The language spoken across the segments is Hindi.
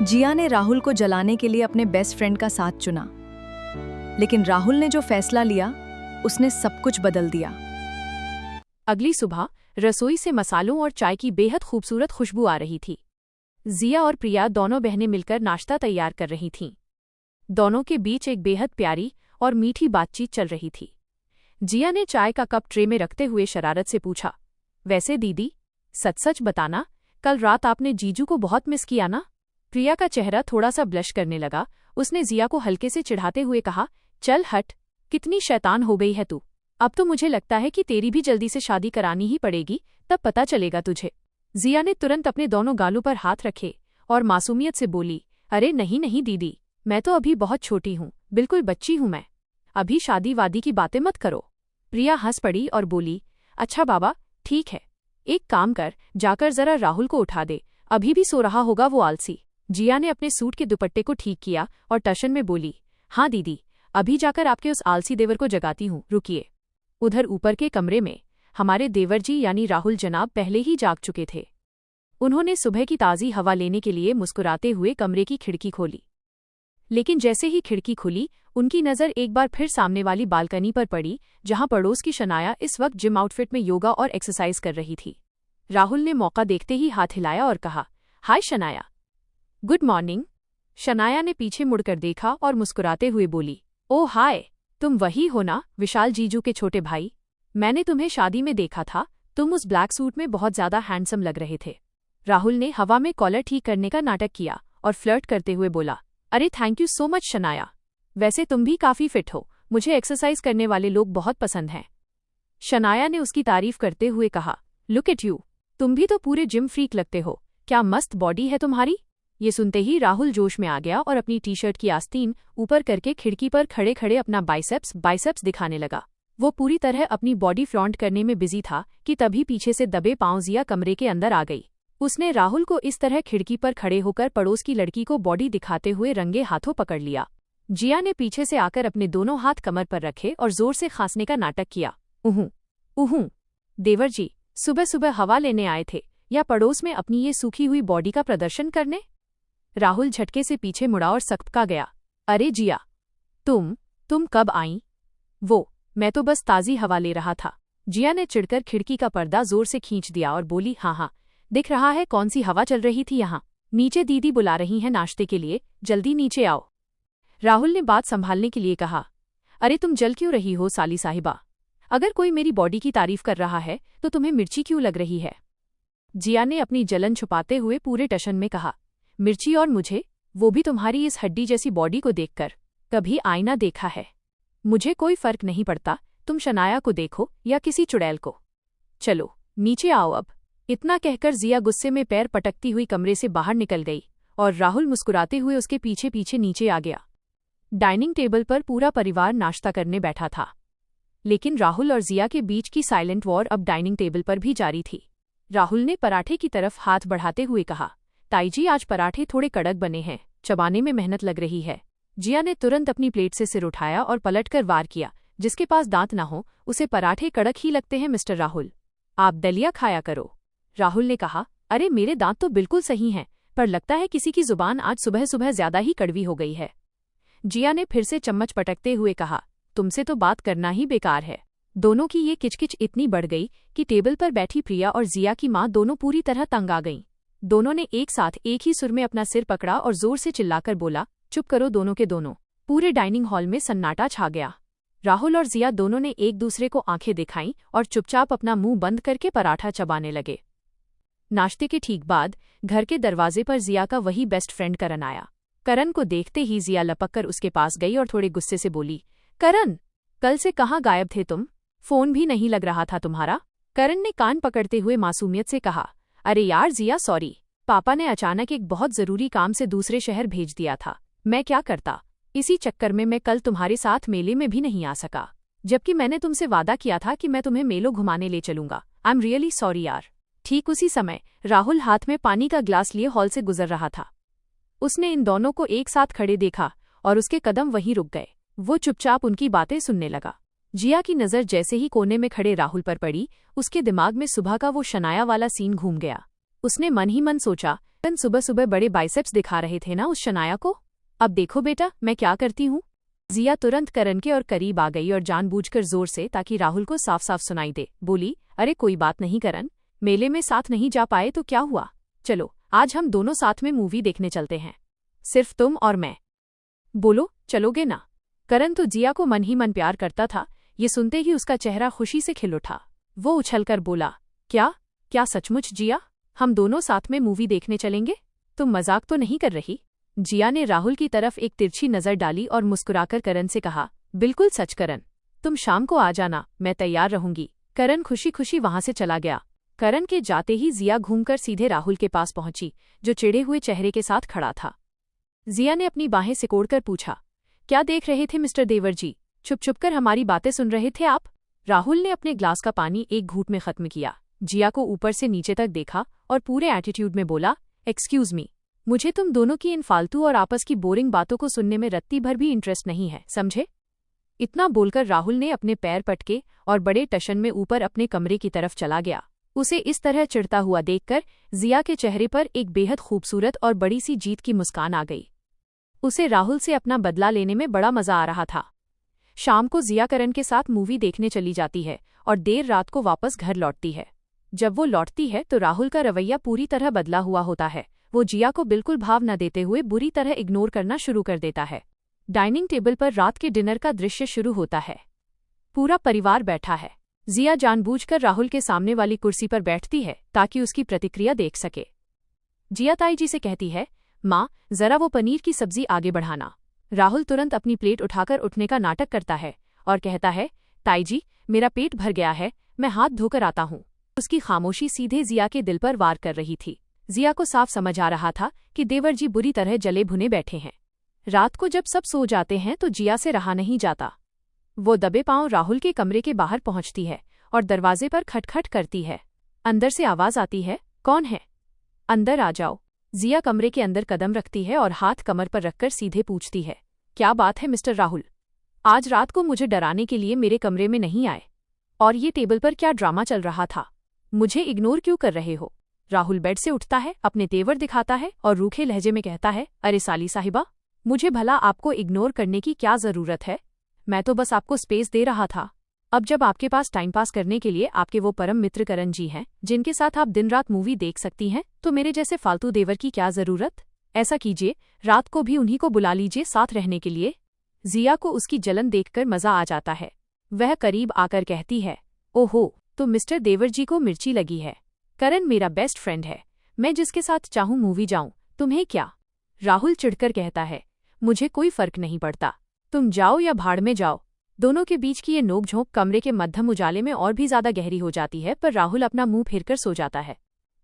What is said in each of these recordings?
जिया ने राहुल को जलाने के लिए अपने बेस्ट फ्रेंड का साथ चुना, लेकिन राहुल ने जो फैसला लिया उसने सब कुछ बदल दिया। अगली सुबह रसोई से मसालों और चाय की बेहद खूबसूरत खुशबू आ रही थी। जिया और प्रिया दोनों बहनें मिलकर नाश्ता तैयार कर रही थीं। दोनों के बीच एक बेहद प्यारी और मीठी बातचीत चल रही थी। जिया ने चाय का कप ट्रे में रखते हुए शरारत से पूछा, वैसे दीदी, सच सच बताना, कल रात आपने जीजू को बहुत मिस किया ना? प्रिया का चेहरा थोड़ा सा ब्लश करने लगा। उसने जिया को हल्के से चिढ़ाते हुए कहा, चल हट, कितनी शैतान हो गई है तू। अब तो मुझे लगता है कि तेरी भी जल्दी से शादी करानी ही पड़ेगी, तब पता चलेगा तुझे। जिया ने तुरंत अपने दोनों गालों पर हाथ रखे और मासूमियत से बोली, अरे नहीं नहीं दीदी, मैं तो अभी बहुत छोटी हूँ, बिल्कुल बच्ची हूँ मैं, अभी शादी वादी की बातें मत करो। प्रिया हंस पड़ी और बोली, अच्छा बाबा, ठीक है, एक काम कर, जाकर जरा राहुल को उठा दे, अभी भी सो रहा होगा वो आलसी। जिया ने अपने सूट के दुपट्टे को ठीक किया और टशन में बोली, हाँ दीदी, अभी जाकर आपके उस आलसी देवर को जगाती हूँ, रुकिए। उधर ऊपर के कमरे में हमारे देवर जी यानी राहुल जनाब पहले ही जाग चुके थे। उन्होंने सुबह की ताज़ी हवा लेने के लिए मुस्कुराते हुए कमरे की खिड़की खोली, लेकिन जैसे ही खिड़की खुली उनकी नज़र एक बार फिर सामने वाली बालकनी पर पड़ी, जहां पड़ोस की शनाया इस वक्त जिम आउटफिट में योगा और एक्सरसाइज कर रही थी। राहुल ने मौका देखते ही हाथ हिलाया और कहा, हाय शनाया, गुड मॉर्निंग। शनाया ने पीछे मुड़कर देखा और मुस्कुराते हुए बोली, ओह हाय, तुम वही हो ना, विशाल जीजू के छोटे भाई? मैंने तुम्हें शादी में देखा था, तुम उस ब्लैक सूट में बहुत ज्यादा हैंडसम लग रहे थे। राहुल ने हवा में कॉलर ठीक करने का नाटक किया और फ्लर्ट करते हुए बोला, अरे thank you so much Shanaya, वैसे तुम भी काफी फिट हो, मुझे एक्सरसाइज करने वाले लोग बहुत पसंद हैं। शनाया ने उसकी तारीफ करते हुए कहा, लुक एट यू, तुम भी तो पूरे जिम फ्रीक लगते हो, क्या मस्त बॉडी है तुम्हारी। ये सुनते ही राहुल जोश में आ गया और अपनी टी शर्ट की आस्तीन ऊपर करके खिड़की पर खड़े खड़े अपना बाइसेप्स दिखाने लगा। वो पूरी तरह अपनी बॉडी फ्लॉन्ट करने में बिजी था कि तभी पीछे से दबे पांव जिया कमरे के अंदर आ गई। उसने राहुल को इस तरह खिड़की पर खड़े होकर पड़ोस की लड़की को बॉडी दिखाते हुए रंगे हाथों पकड़ लिया। जिया ने पीछे से आकर अपने दोनों हाथ कमर पर रखे और जोर से खांसने का नाटक किया। उहूं उहूं, देवर जी सुबह सुबह हवा लेने आए थे या पड़ोस में अपनी ये सूखी हुई बॉडी का प्रदर्शन करने? राहुल झटके से पीछे मुड़ा और सख्तका गया, अरे जिया, तुम कब आई? वो, मैं तो बस ताज़ी हवा ले रहा था। जिया ने चिढ़कर खिड़की का पर्दा जोर से खींच दिया और बोली, हाँ हाँ, दिख रहा है कौन सी हवा चल रही थी यहाँ। नीचे दीदी बुला रही हैं नाश्ते के लिए, जल्दी नीचे आओ। राहुल ने बात संभालने के लिए कहा, अरे तुम जल क्यों रही हो साली साहिबा? अगर कोई मेरी बॉडी की तारीफ कर रहा है तो तुम्हें मिर्ची क्यों लग रही है? जिया ने अपनी जलन छुपाते हुए पूरे टशन में कहा, मिर्ची और मुझे, वो भी तुम्हारी इस हड्डी जैसी बॉडी को देखकर, कभी आईना देखा है? मुझे कोई फर्क नहीं पड़ता, तुम शनाया को देखो या किसी चुड़ैल को। चलो नीचे आओ अब। इतना कहकर जिया गुस्से में पैर पटकती हुई कमरे से बाहर निकल गई और राहुल मुस्कुराते हुए उसके पीछे पीछे नीचे आ गया। डाइनिंग टेबल पर पूरा परिवार नाश्ता करने बैठा था, लेकिन राहुल और जिया के बीच की साइलेंट वॉर अब डाइनिंग टेबल पर भी जारी थी। राहुल ने पराठे की तरफ हाथ बढ़ाते हुए कहा, ताई जी आज पराठे थोड़े कड़क बने हैं, चबाने में मेहनत लग रही है। जिया ने तुरंत अपनी प्लेट से सिर उठाया और पलटकर वार किया, जिसके पास दांत न हो उसे पराठे कड़क ही लगते हैं मिस्टर राहुल, आप दलिया खाया करो। राहुल ने कहा, अरे मेरे दांत तो बिल्कुल सही हैं, पर लगता है किसी की जुबान आज सुबह सुबह ज्यादा ही कड़वी हो गई है। जिया ने फिर से चम्मच पटकते हुए कहा, तुमसे तो बात करना ही बेकार है। दोनों की ये किचकिच इतनी बढ़ गई कि टेबल पर बैठी प्रिया और जिया की माँ दोनों पूरी तरह तंग आ गईं। दोनों ने एक साथ एक ही सुर में अपना सिर पकड़ा और जोर से चिल्लाकर बोला, चुप करो दोनों के दोनों। पूरे डाइनिंग हॉल में सन्नाटा छा गया। राहुल और जिया दोनों ने एक दूसरे को आंखें दिखाईं और चुपचाप अपना मुंह बंद करके पराठा चबाने लगे। नाश्ते के ठीक बाद घर के दरवाजे पर जिया का वही बेस्ट फ्रेंड करण आया। करण को देखते ही जिया लपककर उसके पास गई और थोड़े गुस्से से बोली, करण, कल से कहाँ गायब थे तुम? फोन भी नहीं लग रहा था तुम्हारा। करण ने कान पकड़ते हुए मासूमियत से कहा, अरे यार जिया सॉरी, पापा ने अचानक एक बहुत जरूरी काम से दूसरे शहर भेज दिया था, मैं क्या करता, इसी चक्कर में मैं कल तुम्हारे साथ मेले में भी नहीं आ सका, जबकि मैंने तुमसे वादा किया था कि मैं तुम्हें मेलों घुमाने ले चलूंगा। आई एम रियली सॉरी यार। ठीक उसी समय राहुल हाथ में पानी का ग्लास लिए हॉल से गुजर रहा था। उसने इन दोनों को एक साथ खड़े देखा और उसके कदम वहीं रुक गए। वो चुपचाप उनकी बातें सुनने लगा। जिया की नज़र जैसे ही कोने में खड़े राहुल पर पड़ी, उसके दिमाग में सुबह का वो शनाया वाला सीन घूम गया। उसने मन ही मन सोचा, कल सुबह सुबह बड़े बाइसेप्स दिखा रहे थे ना उस शनाया को। अब देखो बेटा मैं क्या करती हूँ। जिया तुरंत करण के और करीब आ गई और जानबूझकर जोर से, ताकि राहुल को साफ साफ सुनाई दे, बोली, अरे कोई बात नहीं करण, मेले में साथ नहीं जा पाए तो क्या हुआ, चलो आज हम दोनों साथ में मूवी देखने चलते हैं, सिर्फ तुम और मैं। बोलो चलोगे ना। करण तो जिया को मन ही मन प्यार करता था, ये सुनते ही उसका चेहरा खुशी से खिल उठा। वो उछलकर बोला, क्या क्या सचमुच जिया, हम दोनों साथ में मूवी देखने चलेंगे, तुम मजाक तो नहीं कर रही। जिया ने राहुल की तरफ एक तिरछी नजर डाली और मुस्कुराकर करण से कहा, बिल्कुल सच करण, तुम शाम को आ जाना, मैं तैयार रहूंगी। करण खुशी खुशी वहां से चला गया। करण के जाते ही जिया घूमकर सीधे राहुल के पास पहुंची, जो चिढ़े हुए चेहरे के साथ खड़ा था। जिया ने अपनी बाहें सिकोड़कर पूछा, क्या देख रहे थे मिस्टर देवर जी, छुप छुप कर हमारी बातें सुन रहे थे आप। राहुल ने अपने ग्लास का पानी एक घूंट में खत्म किया, जिया को ऊपर से नीचे तक देखा और पूरे एटीट्यूड में बोला, एक्सक्यूज मी, मुझे तुम दोनों की इन फालतू और आपस की बोरिंग बातों को सुनने में रत्ती भर भी इंटरेस्ट नहीं है, समझे। इतना बोलकर राहुल ने अपने पैर पटके और बड़े टशन में ऊपर अपने कमरे की तरफ चला गया। उसे इस तरह चिढ़ता हुआ देखकर जिया के चेहरे पर एक बेहद खूबसूरत और बड़ी सी जीत की मुस्कान आ गई। उसे राहुल से अपना बदला लेने में बड़ा मजा आ रहा था। शाम को जिया करण के साथ मूवी देखने चली जाती है और देर रात को वापस घर लौटती है। जब वो लौटती है तो राहुल का रवैया पूरी तरह बदला हुआ होता है। वो जिया को बिल्कुल भाव न देते हुए बुरी तरह इग्नोर करना शुरू कर देता है। डाइनिंग टेबल पर रात के डिनर का दृश्य शुरू होता है। पूरा परिवार बैठा है। जिया जानबूझकर राहुल के सामने वाली कुर्सी पर बैठती है ताकि उसकी प्रतिक्रिया देख सके। जिया ताई जी से कहती है, माँ जरा वो पनीर की सब्जी आगे बढ़ाना। राहुल तुरंत अपनी प्लेट उठाकर उठने का नाटक करता है और कहता है, ताई जी मेरा पेट भर गया है, मैं हाथ धोकर आता हूँ। उसकी खामोशी सीधे जिया के दिल पर वार कर रही थी। जिया को साफ समझ आ रहा था कि देवर जी बुरी तरह जले भुने बैठे हैं। रात को जब सब सो जाते हैं तो जिया से रहा नहीं जाता। वो दबे पांव राहुल के कमरे के बाहर पहुंचती है और दरवाजे पर खटखट करती है। अंदर से आवाज आती है, कौन है, अंदर आ जाओ। जिया कमरे के अंदर कदम रखती है और हाथ कमर पर रखकर सीधे पूछती है, क्या बात है मिस्टर राहुल, आज रात को मुझे डराने के लिए मेरे कमरे में नहीं आए, और ये टेबल पर क्या ड्रामा चल रहा था, मुझे इग्नोर क्यों कर रहे हो। राहुल बेड से उठता है, अपने तेवर दिखाता है और रूखे लहजे में कहता है, अरे साली साहिबा, मुझे भला आपको इग्नोर करने की क्या जरूरत है, मैं तो बस आपको स्पेस दे रहा था। अब जब आपके पास टाइम पास करने के लिए आपके वो परम मित्र करण जी हैं, जिनके साथ आप दिन रात मूवी देख सकती हैं, तो मेरे जैसे फालतू देवर की क्या जरूरत। ऐसा कीजिए, रात को भी उन्हीं को बुला लीजिए साथ रहने के लिए। जिया को उसकी जलन देखकर मजा आ जाता है। वह करीब आकर कहती है, ओहो, तो मिस्टर देवर जी को मिर्ची लगी है। करण मेरा बेस्ट फ्रेंड है, मैं जिसके साथ चाहूं मूवी जाऊं, तुम्हें क्या। राहुल चिढ़कर कहता है, मुझे कोई फर्क नहीं पड़ता, तुम जाओ या भाड़ में जाओ। दोनों के बीच की ये नोकझोंक कमरे के मध्यम उजाले में और भी ज्यादा गहरी हो जाती है, पर राहुल अपना मुंह फेरकर सो जाता है।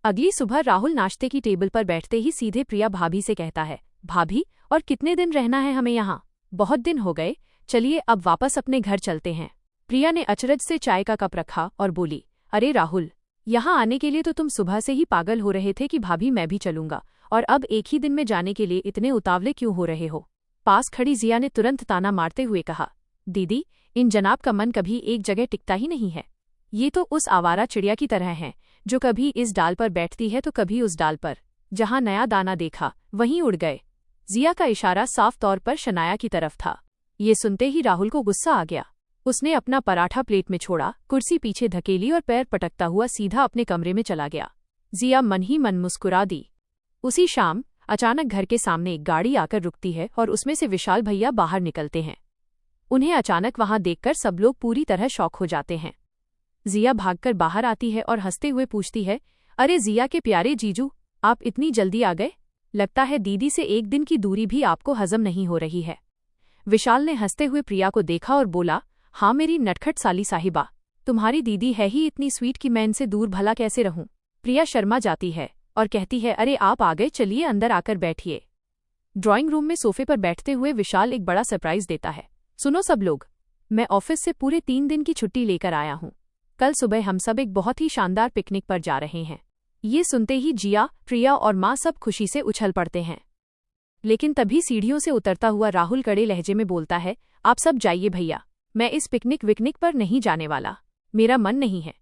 अगली सुबह राहुल नाश्ते की टेबल पर बैठते ही सीधे प्रिया भाभी से कहता है, भाभी और कितने दिन रहना है हमें यहाँ, बहुत दिन हो गए, चलिए अब वापस अपने घर चलते हैं। प्रिया ने अचरज से चाय का कप रखा और बोली, अरे राहुल, यहाँ आने के लिए तो तुम सुबह से ही पागल हो रहे थे कि भाभी मैं भी चलूंगा, और अब एक ही दिन में जाने के लिए इतने उतावले क्यों हो रहे हो। पास खड़ी जिया ने तुरंत ताना मारते हुए कहा, दीदी इन जनाब का मन कभी एक जगह टिकता ही नहीं है, ये तो उस आवारा चिड़िया की तरह हैं, जो कभी इस डाल पर बैठती है तो कभी उस डाल पर, जहां नया दाना देखा वहीं उड़ गए। जिया का इशारा साफ तौर पर शनाया की तरफ था। ये सुनते ही राहुल को गुस्सा आ गया। उसने अपना पराठा प्लेट में छोड़ा, कुर्सी पीछे धकेली और पैर पटकता हुआ सीधा अपने कमरे में चला गया। जिया मन ही मन मुस्कुरा दी। उसी शाम अचानक घर के सामने एक गाड़ी आकर रुकती है और उसमें से विशाल भैया बाहर निकलते हैं। उन्हें अचानक वहां देखकर सब लोग पूरी तरह शॉक हो जाते हैं। जिया भागकर बाहर आती है और हंसते हुए पूछती है, अरे जिया के प्यारे जीजू, आप इतनी जल्दी आ गए, लगता है दीदी से एक दिन की दूरी भी आपको हजम नहीं हो रही है। विशाल ने हंसते हुए प्रिया को देखा और बोला, हाँ मेरी नटखट साली साहिबा, तुम्हारी दीदी है ही इतनी स्वीट कि मैं इनसे दूर भला कैसे रहूं। प्रिया शर्मा जाती है और कहती है, अरे आप आ गए, चलिए अंदर आकर बैठिए। ड्राइंग रूम में सोफे पर बैठते हुए विशाल एक बड़ा सरप्राइज देता है, सुनो सब लोग, मैं ऑफिस से पूरे 3 दिन की छुट्टी लेकर आया हूँ। कल सुबह हम सब एक बहुत ही शानदार पिकनिक पर जा रहे हैं। ये सुनते ही जिया, प्रिया और माँ सब खुशी से उछल पड़ते हैं। लेकिन तभी सीढ़ियों से उतरता हुआ राहुल कड़े लहजे में बोलता है, आप सब जाइए भैया, मैं इस पिकनिक विकनिक पर नहीं जाने वाला, मेरा मन नहीं है।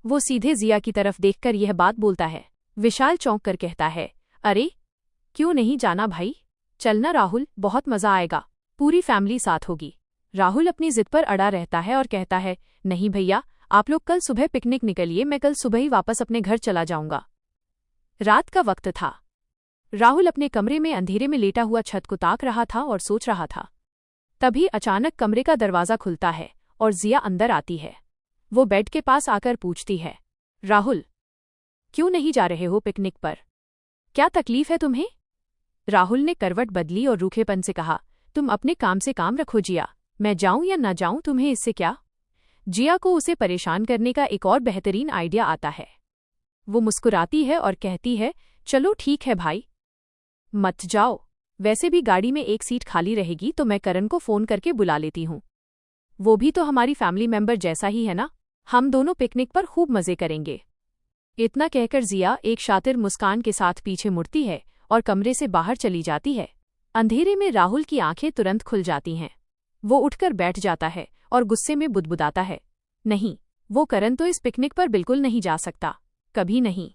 वो सीधे जिया की तरफ देखकर यह बात बोलता है। विशाल चौंक कर कहता है, अरे क्यों नहीं जाना भाई, चलना राहुल, बहुत मजा आएगा, पूरी फैमिली साथ होगी। राहुल अपनी जिद पर अड़ा रहता है और कहता है, नहीं भैया, आप लोग कल सुबह पिकनिक निकलिए, मैं कल सुबह ही वापस अपने घर चला जाऊंगा। रात का वक्त था। राहुल अपने कमरे में अंधेरे में लेटा हुआ छत को ताक रहा था और सोच रहा था। तभी अचानक कमरे का दरवाजा खुलता है और जिया अंदर आती है। वो बेड के पास आकर पूछती है, राहुल, क्यों नहीं जा रहे हो पिकनिक पर? क्या तकलीफ है तुम्हें? राहुल ने करवट बदली और रूखेपन से कहा, तुम अपने काम से काम रखो जिया, मैं जाऊं या ना जाऊं तुम्हें इससे क्या? जिया को उसे परेशान करने का एक और बेहतरीन आइडिया आता है। वो मुस्कुराती है और कहती है, चलो ठीक है भाई, मत जाओ, वैसे भी गाड़ी में एक सीट खाली रहेगी तो मैं करण को फोन करके बुला लेती हूँ। वो भी तो हमारी फैमिली मेंबर जैसा ही है ना, हम दोनों पिकनिक पर खूब मजे करेंगे। इतना कहकर जिया एक शातिर मुस्कान के साथ पीछे मुड़ती है और कमरे से बाहर चली जाती है। अंधेरे में राहुल की आंखें तुरंत खुल जाती हैं। वो उठकर बैठ जाता है और गुस्से में बुदबुदाता है, नहीं, वो करण तो इस पिकनिक पर बिल्कुल नहीं जा सकता, कभी नहीं।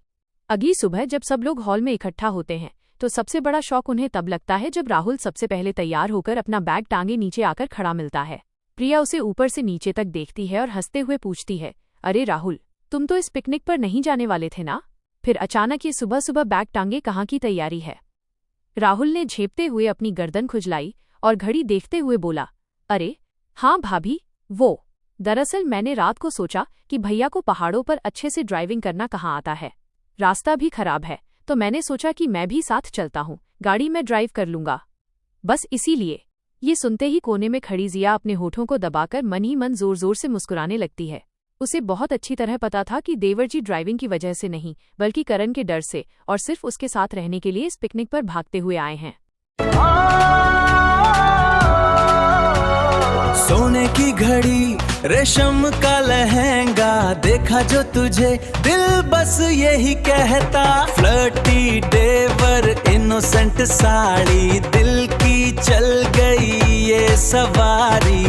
अगली सुबह जब सब लोग हॉल में इकट्ठा होते हैं तो सबसे बड़ा शौक उन्हें तब लगता है जब राहुल सबसे पहले तैयार होकर अपना बैग टांगे नीचे आकर खड़ा मिलता है। प्रिया उसे ऊपर से नीचे तक देखती है और हंसते हुए पूछती है, अरे राहुल, तुम तो इस पिकनिक पर नहीं जाने वाले थे ना, फिर अचानक ये सुबह सुबह बैग टांगे कहाँ की तैयारी है? राहुल ने झेपते हुए अपनी गर्दन खुजलाई और घड़ी देखते हुए बोला, अरे हाँ भाभी, वो दरअसल मैंने रात को सोचा कि भैया को पहाड़ों पर अच्छे से ड्राइविंग करना कहाँ आता है, रास्ता भी खराब है, तो मैंने सोचा कि मैं भी साथ चलता हूँ, गाड़ी में ड्राइव कर लूंगा, बस इसीलिए। ये सुनते ही कोने में खड़ी जिया अपने होठों को दबाकर मन ही मन जोर जोर से मुस्कुराने लगती है। उसे बहुत अच्छी तरह पता था कि देवरजी ड्राइविंग की वजह से नहीं बल्कि करण के डर से और सिर्फ उसके साथ रहने के लिए इस पिकनिक पर भागते हुए आए हैं। सोने की घड़ी, रेशम का लहंगा, देखा जो तुझे दिल बस यही कहता, फ्लर्टी देवर इनोसेंट साड़ी, दिल की चल गई ये सवारी।